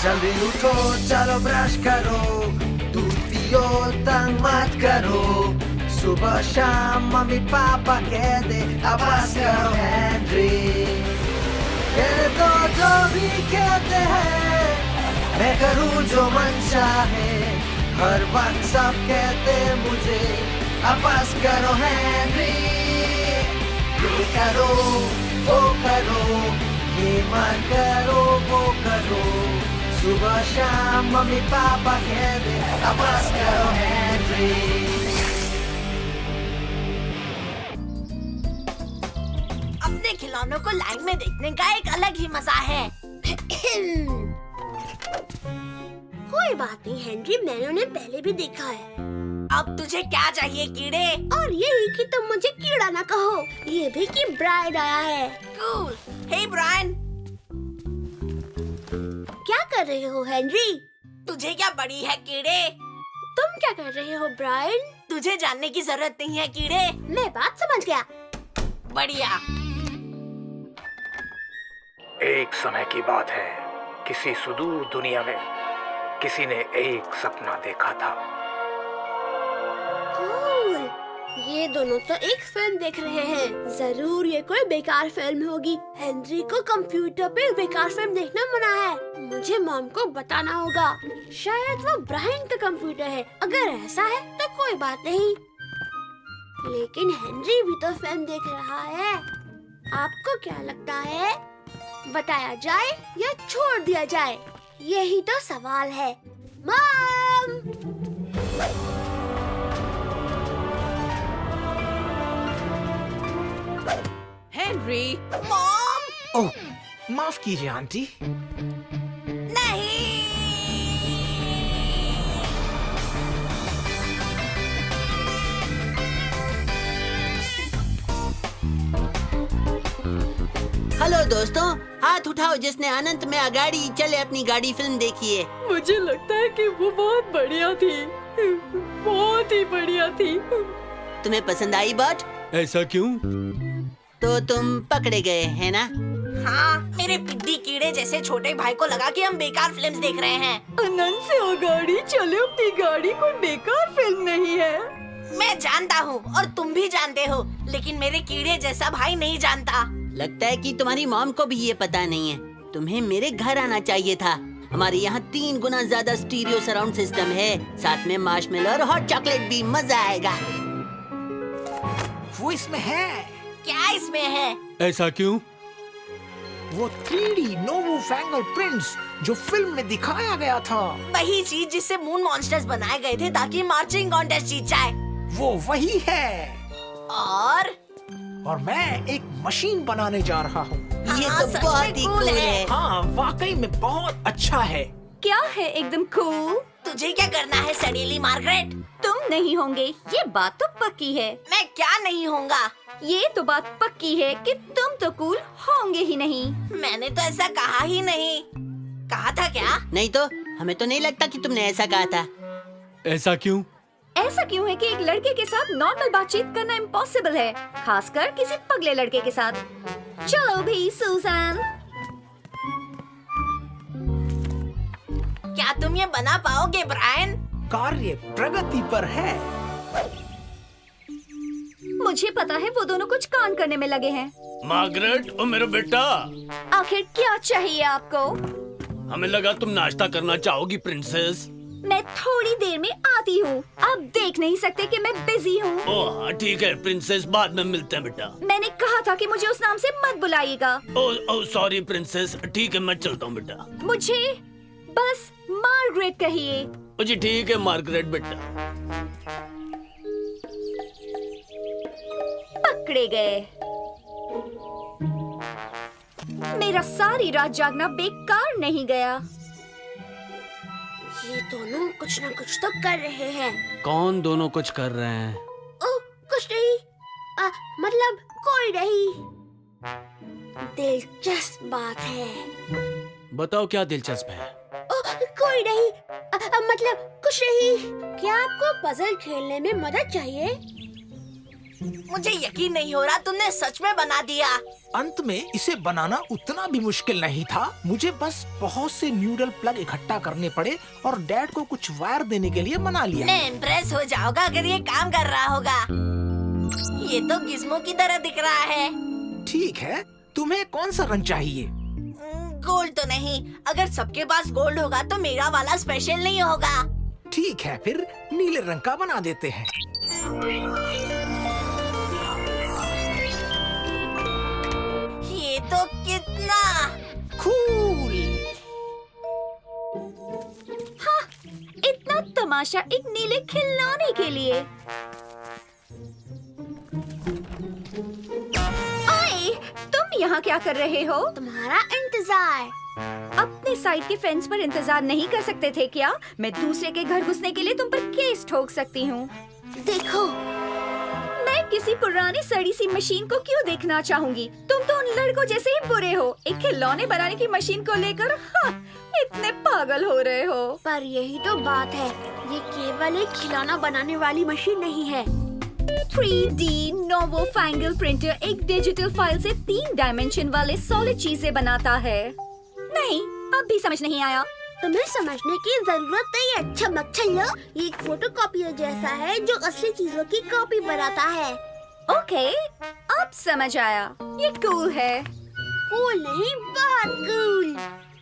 जल्दी उठो चलो ब्रश करो, दूध पियो तंग मत करो, सुबह शाम मम्मी पापा कह दे अब बस करो हेनरी। कह दो जो भी कहते हैं, मैं करूँ जो मन चाहे, हर वक्त सब कहते मुझे अब बस करो हेनरी। ये करो वो करो, ये मत करो वो करो, सुबह शाम मम्मी पापा कह दे अब बस करो हेनरी। अपने खिलौनों को लाइन में देखने का एक अलग ही मजा है। कोई बात नहीं हेनरी, मैंने उन्हें पहले भी देखा है। अब तुझे क्या चाहिए कीड़े? और यही कि तुम मुझे कीड़ा ना कहो, ये भी कि ब्रायन आया है। कूल। हे ब्रायन, क्या कर रहे हो हेनरी? तुझे क्या बड़ी है कीड़े? तुम क्या कर रहे हो ब्रायन? तुझे जानने की जरूरत नहीं है कीड़े। मैं बात समझ गया। बढ़िया। एक समय की बात है, किसी सुदूर दुनिया में किसी ने एक सपना देखा था। कूल। ये दोनों तो एक फिल्म देख रहे हैं। जरूर ये कोई बेकार फिल्म होगी। हेनरी को कंप्यूटर पे बेकार फिल्म देखना मना है। मुझे मॉम को बताना होगा। शायद वो ब्रायन का कंप्यूटर है। अगर ऐसा है तो कोई बात नहीं। लेकिन हेनरी भी तो फिल्म देख रहा है। आपको क्या लगता है, बताया जाए या छोड़ दिया जाए? यही तो सवाल है। मॉम! हेनरी। मॉम! ओह, माफ कीजिए आंटी। नहीं। हेलो दोस्तों, हाथ उठाओ जिसने अनंत में अगाड़ी चले अपनी गाड़ी फिल्म देखी है। मुझे लगता है कि वो बहुत बढ़िया थी, बहुत ही बढ़िया थी। तुम्हें पसंद आई बट? ऐसा क्यों? तो तुम पकड़े गए हैं ना? हाँ, मेरे पिद्दी कीड़े जैसे छोटे भाई को लगा कि हम बेकार फिल्म्स देख रहे हैं। अनंत से अगाड़ी चले अपनी गाड़ी कोई बेकार फिल्म नहीं है। मैं जानता हूँ और तुम भी जानते हो, लेकिन मेरे कीड़े जैसा भाई नहीं जानता। लगता है कि तुम्हारी मॉम को भी ये पता नहीं है। तुम्हें मेरे घर आना चाहिए था। हमारे यहाँ 3 गुना ज्यादा स्टीरियो सराउंड सिस्टम है, साथ में मार्शमेलो और हॉट चॉकलेट भी। मजा आएगा। वो इसमें है। क्या इसमें है? ऐसा क्यों? वो 3D नोवो फैंगल प्रिंट्स जो फिल्म में दिखाया गया था। वही चीज जिससे मून मॉन्स्टर्स बनाए गए थे ताकि मार्चिंग कॉन्टेस्ट जीत जाए। वो वही है। और मैं एक मशीन बनाने जा रहा हूँ। ये हाँ, तो सच बहुत में ही cool कूल है। है। हाँ, वाकई में बहुत अच्छा है। क्या है एकदम कूल? तुझे क्या करना है सडीली मार्गरेट? तुम नहीं होंगे, ये बात तो पक्की है। मैं क्या नहीं होऊंगा? ये तो बात पक्की है कि तुम तो कूल होंगे ही नहीं। मैंने तो ऐसा कहा ही नहीं। कहा था क्या? नहीं तो हमें तो नहीं लगता कि तुमने ऐसा कहा था। ऐसा क्यों? ऐसा क्यों है कि एक लड़के के साथ नॉर्मल बातचीत करना इम्पॉसिबल है, खासकर किसी पगले लड़के के साथ। चलो भी सुसान। क्या तुम ये बना पाओगे ब्रायन? कार्य प्रगति पर है। मुझे पता है वो दोनों कुछ कान करने में लगे हैं। मार्गरेट और मेरा बेटा, आखिर क्या चाहिए आपको? हमें लगा तुम नाश्ता करना चाहोगी प्रिंसेस। मैं थोड़ी देर में आती हूँ। आप देख नहीं सकते कि मैं बिजी हूँ। ओह हाँ, ठीक है प्रिंसेस, बाद में मिलते हैं बेटा। मैंने कहा था कि मुझे उस नाम से मत बुलाइएगा। ओह सॉरी प्रिंसेस, ठीक है मैं चलता हूँ बेटा। मुझे बस मार्गरेट कहिए। जी ठीक है मार्गरेट बेटा। पकड़े गए। मेरा सारी रात जागना बेकार नहीं गया। ये दोनों कुछ ना कुछ तो कर रहे हैं। कौन दोनों कुछ कर रहे हैं? ओह, कुछ नहीं। मतलब कोई नहीं। दिलचस्प बात है। बताओ क्या दिलचस्प है? ओह, कोई नहीं। मतलब कुछ नहीं। क्या आपको पजल खेलने में मदद चाहिए? मुझे यकीन नहीं हो रहा तुमने सच में बना दिया। अंत में इसे बनाना उतना भी मुश्किल नहीं था। मुझे बस बहुत से न्यूडल प्लग इकट्ठा करने पड़े और डैड को कुछ वायर देने के लिए मना लिया। मैं इम्प्रेस हो जाऊंगा अगर ये काम कर रहा होगा। ये तो गिज़्मो की तरह दिख रहा है। ठीक है, तुम्हें कौन सा रंग चाहिए? गोल्ड तो नहीं, अगर सबके पास गोल्ड होगा तो मेरा वाला स्पेशल नहीं होगा। ठीक है, फिर नीले रंग का बना देते हैं। ये तो कितना कूल। इतना तमाशा एक नीले खिलौने के लिए। आए, तुम यहाँ क्या कर रहे हो? तुम्हारा इंतजार। अपने साइड के फेंस पर इंतजार नहीं कर सकते थे क्या? मैं दूसरे के घर घुसने के लिए तुम पर केस ठोक सकती हूँ। देखो, मैं किसी पुरानी सड़ी सी मशीन को क्यों देखना चाहूंगी? तुम तो उन लड़कों जैसे ही बुरे हो। एक खिलौने बनाने की मशीन को लेकर इतने पागल हो रहे हो। पर यही तो बात है, ये केवल एक खिलौना बनाने वाली मशीन नहीं है। 3D नोवो फैंगल प्रिंटर एक डिजिटल फाइल से 3 डायमेंशन वाले सॉलिड चीजें बनाता है। नहीं, अब भी समझ नहीं आया। तुम्हें समझने की जरूरत नहीं है, अच्छा मत चलो। ये एक फोटोकॉपियर जैसा है जो असली चीजों की कॉपी बनाता है। ओके, अब समझ आया। ये कूल है। कूल नहीं, बहुत कूल।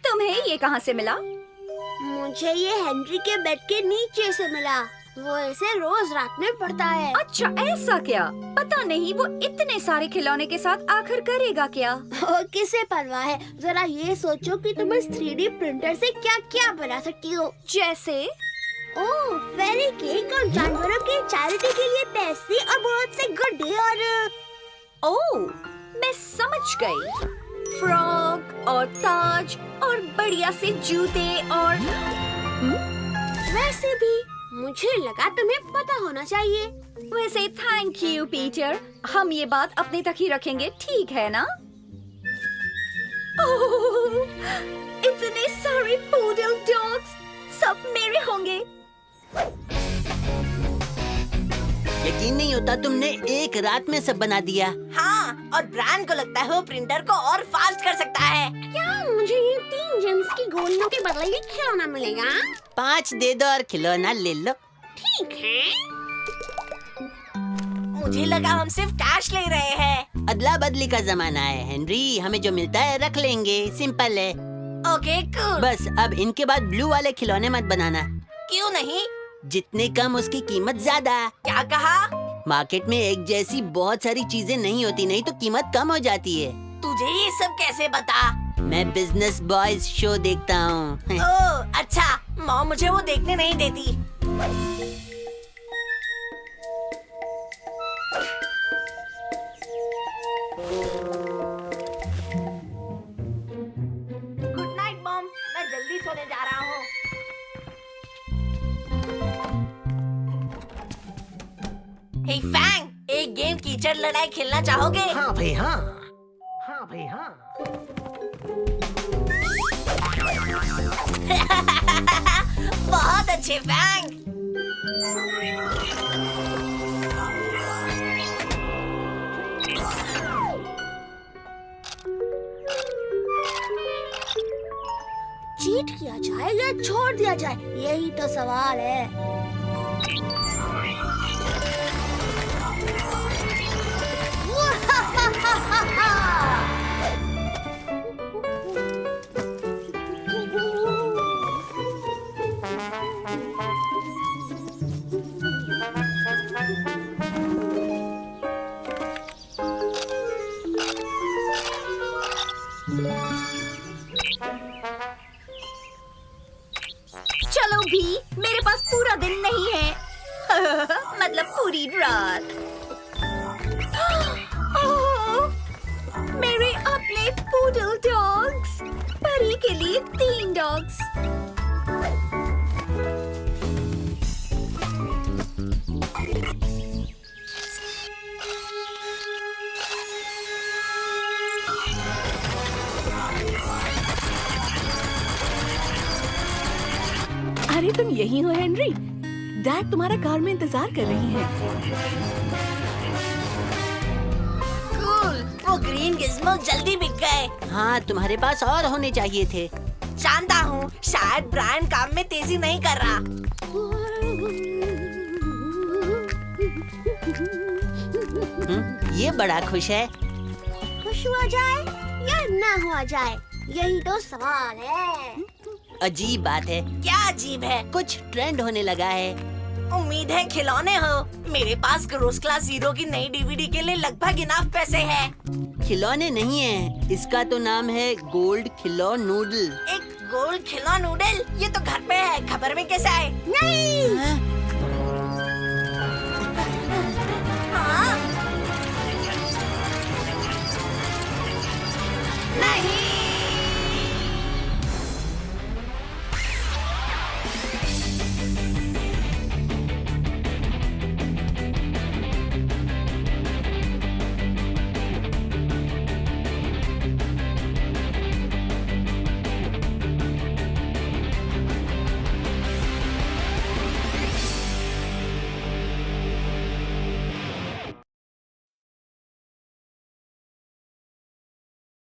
तुम्हें ये कहाँ से मिला? मुझे ये हेनरी के बेड के नीचे से मिला। वो इसे रोज रात में पढ़ता है। अच्छा, ऐसा क्या? पता नहीं वो इतने सारे खिलौने के साथ आखिर करेगा क्या? और किसे परवाह है? जरा ये सोचो कि तुम इस 3D प्रिंटर से क्या क्या बना सकती हो। जैसे ओह, फेरी केक और जानवरों के चैरिटी के लिए पैसे और बहुत से गुड्डे और ओह, मैं समझ गई। फ्रॉक और ताज और बढ़िया से जूते और वैसे भी मुझे लगा तुम्हें पता होना चाहिए। वैसे थैंक यू पीटर, हम ये बात अपने तक ही रखेंगे, ठीक है ना? ओह, इतने सारे पूडल डॉग्स, सब मेरे होंगे। यकीन नहीं होता तुमने एक रात में सब बना दिया। हाँ, और ब्रांड को लगता है वो प्रिंटर को और फास्ट कर सकता है। क्या मुझे ये 3 जेम्स की गोलियों के बदले ये खिलौना मिलेगा? 5 दे दो और खिलौना ले लो। ठीक है। मुझे लगा हम सिर्फ कैश ले रहे हैं। अदला बदली का जमाना है हेनरी, हमें जो मिलता है रख लेंगे, सिंपल है। Okay cool. बस अब इनके बाद ब्लू वाले खिलौने मत बनाना। क्यों नहीं? जितने कम उसकी कीमत ज्यादा। क्या कहा? मार्केट में एक जैसी बहुत सारी चीजें नहीं होती, नहीं तो कीमत कम हो जाती है। तुझे ये सब कैसे बता? मैं बिजनेस बॉयज शो देखता हूँ। ओह अच्छा, मॉम मुझे वो देखने नहीं देती। गुड नाइट मॉम, मैं जल्दी सोने जा रहा हूँ। हे फैंग, एक गेम कीचड़ लड़ाई खेलना चाहोगे? हाँ भाई हाँ। हाँ भाई हाँ। बहुत अच्छे फैंग। चीट किया जाए या छोड़ दिया जाए, यही तो सवाल है। चलो भी, मेरे पास पूरा दिन नहीं है। मतलब पूरी रात। ओह, मेरे अपने पूडल डॉग्स। परी के लिए 3 डॉग्स। अरे तुम यही हो हेनरी? डैड तुम्हारा कार में इंतजार कर रही हैं। कूल, वो वो ग्रीन गिज़्मो जल्दी बिक गए। हाँ, तुम्हारे पास और होने चाहिए थे। जानता हूँ, शायद ब्रायन काम में तेजी नहीं कर रहा। ये बड़ा खुश है। खुश हुआ जाए या ना हुआ जाए, यही तो सवाल है। अजीब बात है, क्या अजीब है? कुछ ट्रेंड होने लगा है। उम्मीद है खिलौने हो। मेरे पास ग्रोस क्लास ज़ीरो की नई डीवीडी के लिए लगभग इनाफ पैसे हैं। खिलौने नहीं है, इसका तो नाम है गोल्ड खिलौ नूडल। एक गोल्ड खिलौना नूडल? ये तो घर पे है, खबर में कैसे आए? नहीं,